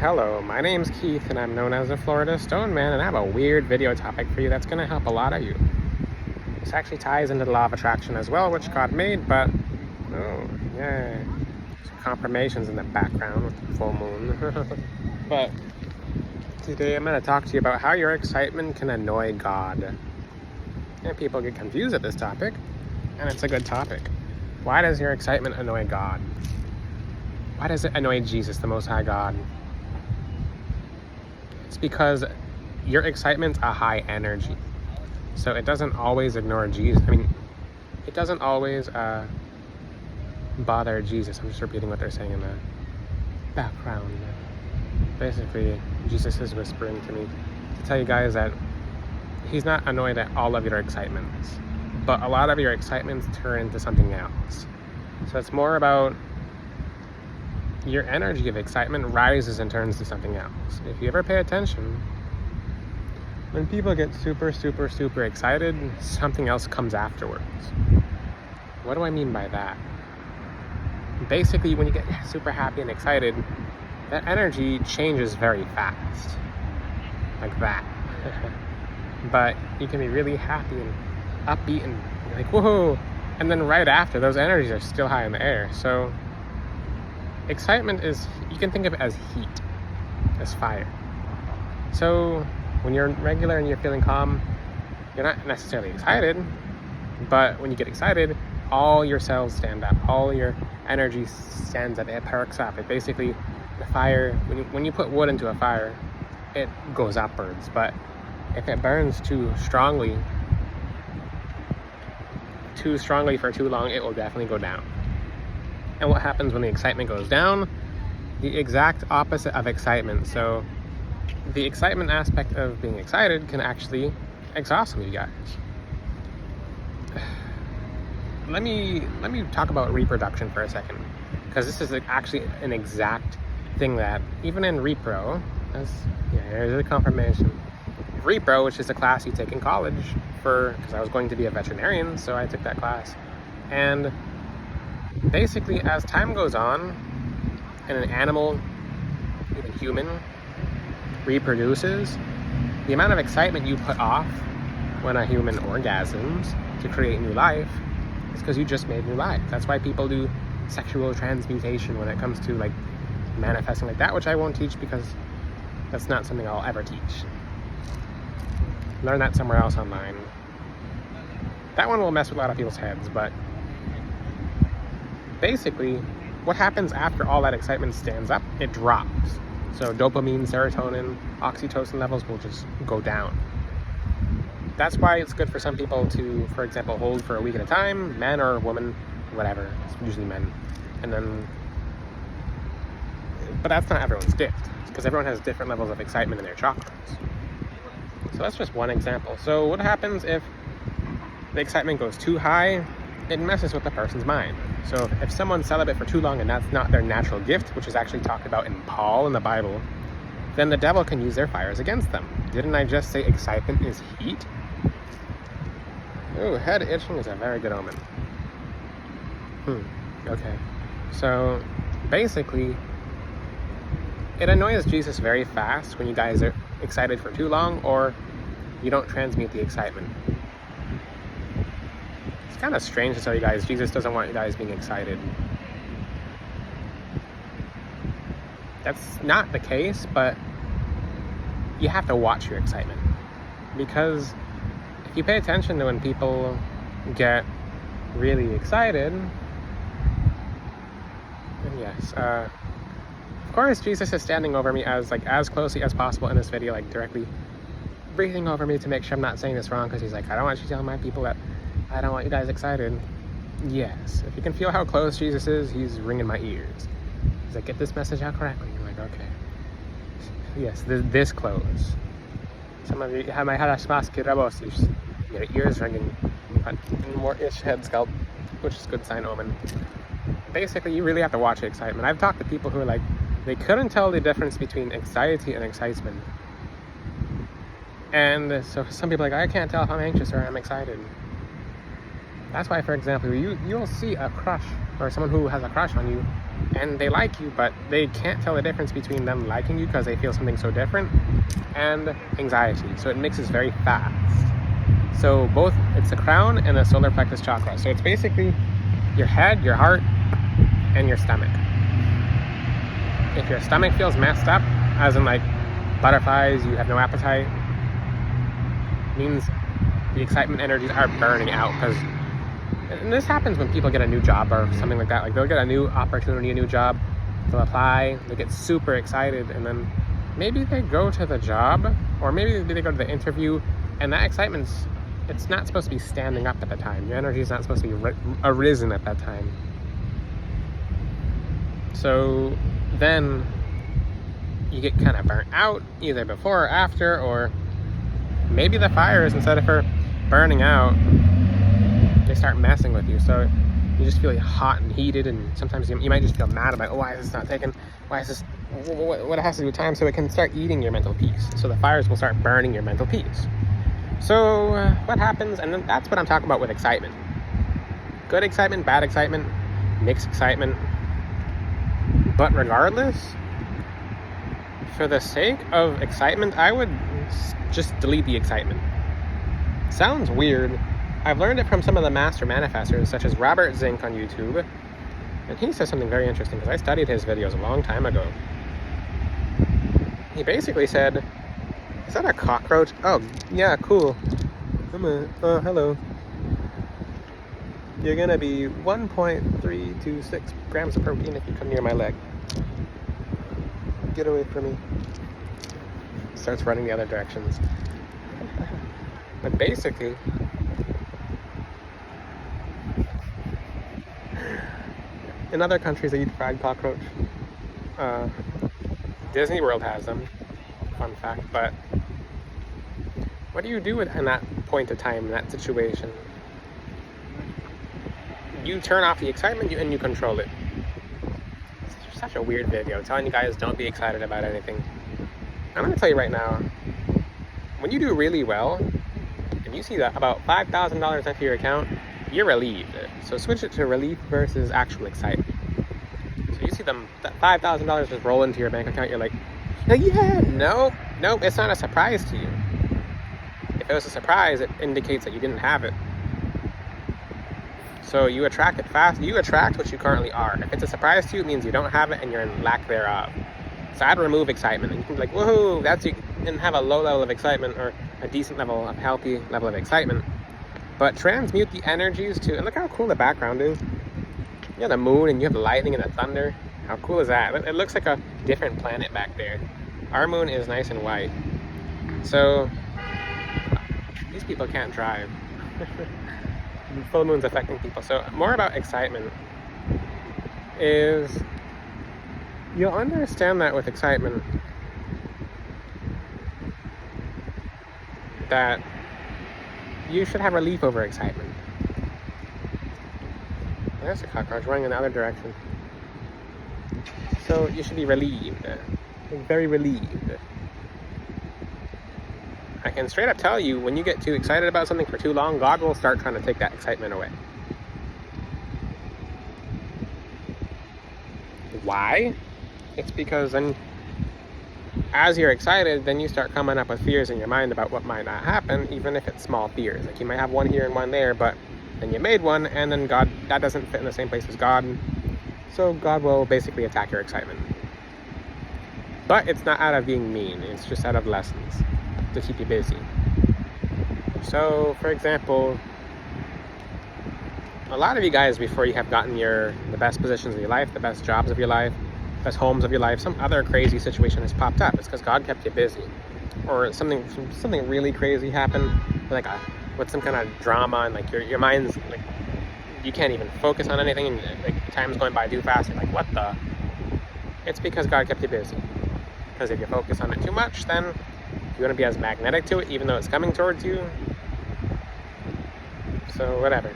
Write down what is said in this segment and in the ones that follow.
Hello, my name's Keith and I'm known as the Florida Stone Man, and I have a weird video topic for you that's going to help a lot of you. This actually ties into the law of attraction as well, which God made, but oh yeah, some confirmations in the background with the full moon. But today I'm going to talk to you about how your excitement can annoy God. And people get confused at this topic, and it's a good topic. Why does your excitement annoy God? Why does it annoy Jesus, the Most High God? It's because your excitement's a high energy. So it doesn't always ignore Jesus. It doesn't always bother Jesus. I'm just repeating what they're saying in the background. Basically, Jesus is whispering to me to tell you guys that he's not annoyed at all of your excitements, but a lot of your excitements turn into something else. So it's more about your energy of excitement rises and turns to something else. If you ever pay attention, when people get super excited, something else comes afterwards. What do I mean by that? Basically, when you get super happy and excited, that energy changes very fast. Like that. But you can be really happy and upbeat and you're like, whoa! And then right after, those energies are still high in the air. So excitement is, you can think of it as heat, as fire. So when you're regular and you're feeling calm, you're not necessarily excited, but when you get excited, all your cells stand up, all your energy stands up, it perks up. It basically, the fire, when you put wood into a fire, it goes upwards, but if it burns too strongly for too long, it will definitely go down. And what happens when the excitement goes down? The exact opposite of excitement. So the excitement aspect of being excited can actually exhaust some of you guys. Let me talk about reproduction for a second, because this is actually an exact thing that even in repro, here's a confirmation. Repro, which is a class you take in college because I was going to be a veterinarian, so I took that class. And basically, as time goes on, and an animal, even human, reproduces, the amount of excitement you put off when a human orgasms to create new life is because you just made new life. That's why people do sexual transmutation when it comes to like manifesting like that, which I won't teach because that's not something I'll ever teach. Learn that somewhere else online. That one will mess with a lot of people's heads, but basically, what happens after all that excitement stands up? It drops. So dopamine, serotonin, oxytocin levels will just go down. That's why it's good for some people to, for example, hold for a week at a time, man or woman, whatever. It's usually men. But that's not everyone's gift, because everyone has different levels of excitement in their chakras. So that's just one example. So what happens if the excitement goes too high? It messes with the person's mind. So if someone's celibate for too long and that's not their natural gift, which is actually talked about in Paul in the Bible, then the devil can use their fires against them. Didn't I just say excitement is heat? Ooh, head itching is a very good omen. Okay. So basically, it annoys Jesus very fast when you guys are excited for too long or you don't transmute the excitement. It's kind of strange to tell you guys Jesus doesn't want you guys being excited. That's not the case, but you have to watch your excitement. Because if you pay attention to when people get really excited, then yes, of course Jesus is standing over me as closely as possible in this video, like directly breathing over me to make sure I'm not saying this wrong, because he's like, I don't want you telling my people that I don't want you guys excited. Yes, if you can feel how close Jesus is, he's ringing my ears. He's like, get this message out correctly. I'm like, okay. Yes, this close. Some of you might have your ears ringing. More itch head scalp, which is good sign omen. Basically, you really have to watch the excitement. I've talked to people who are like, they couldn't tell the difference between anxiety and excitement. And so some people are like, I can't tell if I'm anxious or I'm excited. That's why, for example, you'll see a crush or someone who has a crush on you and they like you, but they can't tell the difference between them liking you because they feel something so different and anxiety. So it mixes very fast. So both, it's the crown and the solar plexus chakra. So it's basically your head, your heart, and your stomach. If your stomach feels messed up, as in like butterflies, you have no appetite, means the excitement energies are burning out. Because, and this happens when people get a new job or something like that. Like they'll get a new opportunity, a new job, they'll apply, they get super excited, and then maybe they go to the job, or maybe they go to the interview, and that excitement's, it's not supposed to be standing up at the time. Your energy is not supposed to be arisen at that time. So then you get kind of burnt out either before or after, or maybe the fires, instead of her burning out, they start messing with you. So you just feel hot and heated, and sometimes you might just feel mad about, oh, why is this not taken? Why is this, what it has to do with time? So it can start eating your mental peace. So the fires will start burning your mental peace. So what happens, and then that's what I'm talking about with excitement. Good excitement, bad excitement, mixed excitement. But regardless, for the sake of excitement, I would just delete the excitement. Sounds weird. I've learned it from some of the master manifestors, such as Robert Zink on YouTube. And he says something very interesting, because I studied his videos a long time ago. He basically said, is that a cockroach? Oh, yeah, cool. Hello. You're gonna be 1.326 grams of protein if you come near my leg. Get away from me. Starts running the other directions. But basically, in other countries they eat fried cockroach. Disney World has them. Fun fact. But what do you do in that point of time, in that situation? You turn off the excitement and you control it. It's such a weird video telling you guys don't be excited about anything. I'm going to tell you right now, when you do really well and you see that about $5,000 into your account, you're relieved. So switch it to relief versus actual excitement. So you see that $5,000 just roll into your bank account, you're like, yeah, nope, it's not a surprise to you. If it was a surprise, it indicates that you didn't have it. So you attract it fast. You attract what you currently are. If it's a surprise to you, it means you don't have it and you're in lack thereof. So I'd remove excitement. And you can be like, woohoo, that's you, and have a low level of excitement or a decent level, a healthy level of excitement. But transmute the energies to, and look how cool the background is. You have the moon and you have the lightning and the thunder. How cool is that? It looks like a different planet back there. Our moon is nice and white. So these people can't drive. Full moon's affecting people. So more about excitement is, you'll understand that with excitement, that you should have relief over excitement. There's a cockroach running in the other direction. So you should be relieved, very relieved. I can straight up tell you, when you get too excited about something for too long, God will start trying to take that excitement away. Why? It's because then, as you're excited, then you start coming up with fears in your mind about what might not happen, even if it's small fears. Like you might have one here and one there, but then you made one, and then God, that doesn't fit in the same place as God. So God will basically attack your excitement. But it's not out of being mean, it's just out of lessons to keep you busy. So, for example, a lot of you guys, before you have gotten the best positions of your life, the best jobs of your life, best homes of your life, some other crazy situation has popped up. It's because God kept you busy. Or something really crazy happened, like with some kind of drama, and like your mind's like, you can't even focus on anything, and like time's going by too fast. You're like, what the? It's because God kept you busy. Because if you focus on it too much, then you want to be as magnetic to it, even though it's coming towards you. So whatever.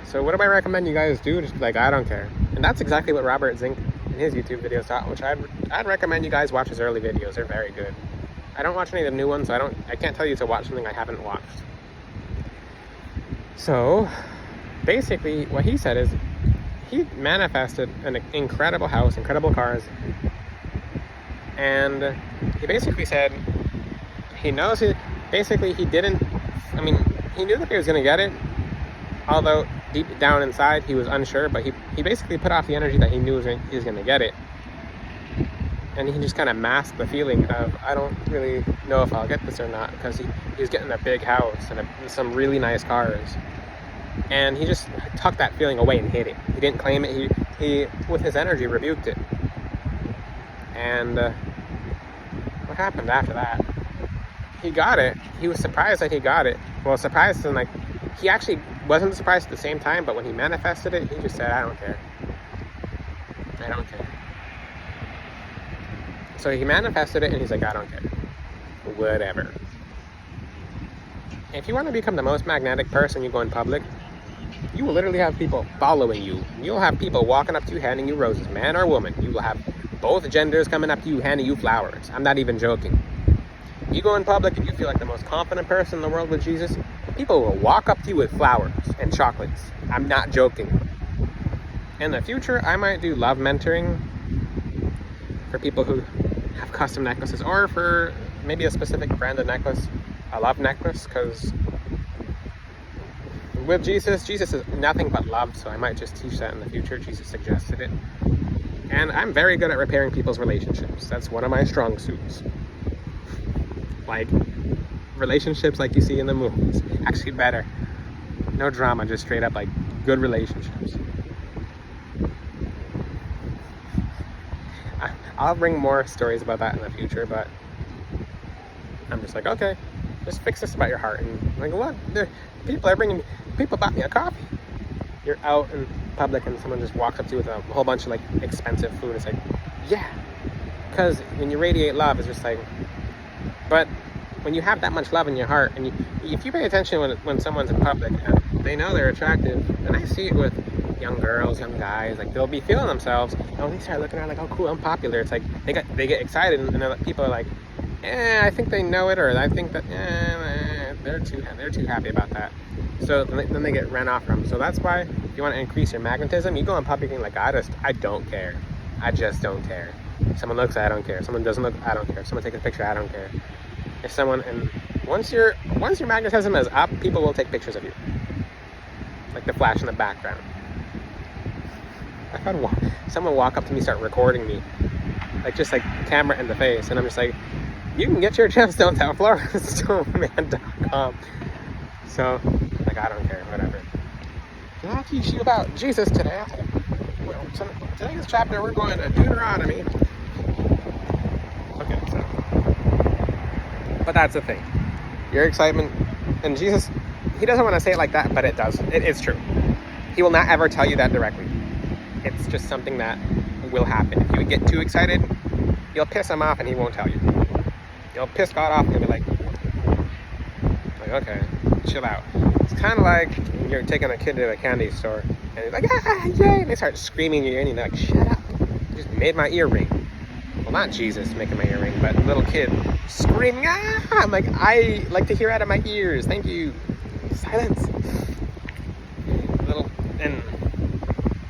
So what do I recommend you guys do? Just be like, I don't care. And that's exactly what Robert Zink in his YouTube videos taught, which I'd recommend you guys watch his early videos. They're very good. I don't watch any of the new ones, so I can't tell you to watch something I haven't watched. So basically what he said is, he manifested an incredible house, incredible cars, and he basically said he knows it. Basically, he didn't. I mean, he knew that he was going to get it, although deep down inside he was unsure. But he basically put off the energy that he knew he was going to get it, and he just kind of masked the feeling of, I don't really know if I'll get this or not, because he was getting a big house and some really nice cars. And he just tucked that feeling away and hid it. He didn't claim it. He with his energy, rebuked it. And what happened after that? He got it. He was surprised that he got it. Well, surprised and like, he actually wasn't surprised at the same time, but when he manifested it, he just said, I don't care. I don't care. So he manifested it and he's like, I don't care. Whatever. If you want to become the most magnetic person, you go in public, you will literally have people following you. You'll have people walking up to you, handing you roses, man or woman. You will have both genders coming up to you, handing you flowers. I'm not even joking. You go in public and you feel like the most confident person in the world with Jesus, people will walk up to you with flowers and chocolates. I'm not joking. In the future, I might do love mentoring for people who have custom necklaces, or for maybe a specific brand of necklace, a love necklace, because with Jesus is nothing but love, so I might just teach that in the future. Jesus suggested it. And I'm very good at repairing people's relationships. That's one of my strong suits. Like, relationships like you see in the movies. Actually better. No drama, just straight up like good relationships. I'll bring more stories about that in the future, but I'm just like, okay, just fix this about your heart. And like, look, people bought me a coffee. You're out in public and someone just walks up to you with a whole bunch of like expensive food. It's like, yeah, because when you radiate love, it's just like, but when you have that much love in your heart, and if you pay attention when someone's in public and they know they're attractive, and I see it with young girls, young guys, like they'll be feeling themselves, and when they start looking around like, oh cool, I'm popular, it's like they get excited, and people are like, I think they know it, or I think that they're too happy about that. So then they get ran off from. So that's why, if you want to increase your magnetism, you go in public and like, I don't care. I just don't care. Someone looks, I don't care. Someone doesn't look, I don't care. Someone takes a picture, I don't care. If someone, and once your magnetism is up, people will take pictures of you, like the flash in the background. I've had someone walk up to me, start recording me, like just like camera in the face, and I'm just like, you can get your gemstones at floriststoneman.com. So, like, I don't care, whatever. Can I teach you about Jesus today? Today's chapter, we're going to Deuteronomy. Okay, so. But that's the thing. Your excitement, and Jesus, he doesn't want to say it like that, but it does. It is true. He will not ever tell you that directly. It's just something that will happen. If you get too excited, you'll piss him off and he won't tell you. You'll piss God off and he'll be like, okay, chill out. It's kind of like you're taking a kid to a candy store and he's like, yay, and they start screaming in your ear and you're like, shut up, you just made my ear ring. Well, not Jesus making my ear ring, but a little kid screaming, I'm like, I like to hear out of my ears, thank you. Silence. And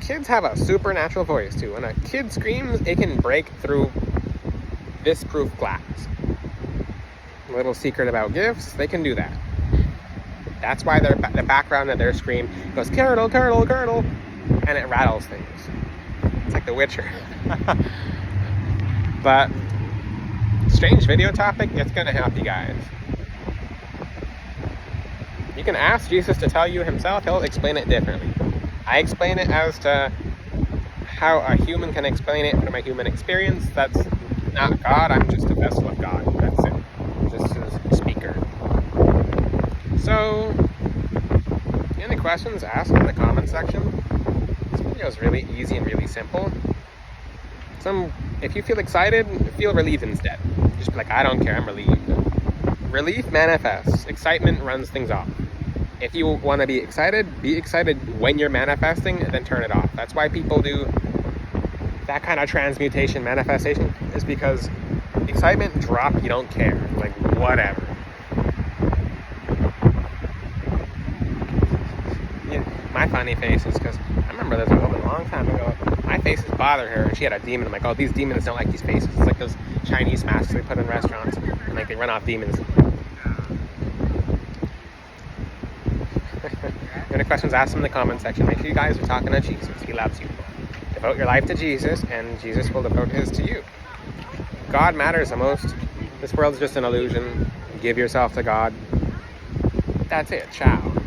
kids have a supernatural voice too. When a kid screams, it can break through this proof glass. A little secret about gifts, they can do that. That's why the background of their scream goes, curdle, curdle, curdle, and it rattles things. It's like The Witcher. But, strange video topic, it's going to help you guys. You can ask Jesus to tell you himself, he'll explain it differently. I explain it as to how a human can explain it from a human experience. That's not God, I'm just a vessel of God. That's it. Just a speaker. So, any questions, ask in the comment section. This video is really easy and really simple. If you feel excited, feel relieved instead. Just be like, I don't care, I'm relieved. Relief manifests. Excitement runs things off. If you want to be excited when you're manifesting, and then turn it off. That's why people do that kind of transmutation manifestation, is because excitement drop, you don't care. Like, whatever. Yeah, my funny face is because I'm remember this woman a long time ago. My faces bothered her, and she had a demon. I'm like, oh, these demons don't like these faces. It's like those Chinese masks they put in restaurants, and like they run off demons. Any questions, ask them in the comment section. Make sure you guys are talking to Jesus. He loves you. Devote your life to Jesus, and Jesus will devote his to you. God matters the most. This world's just an illusion. Give yourself to God. That's it. Ciao.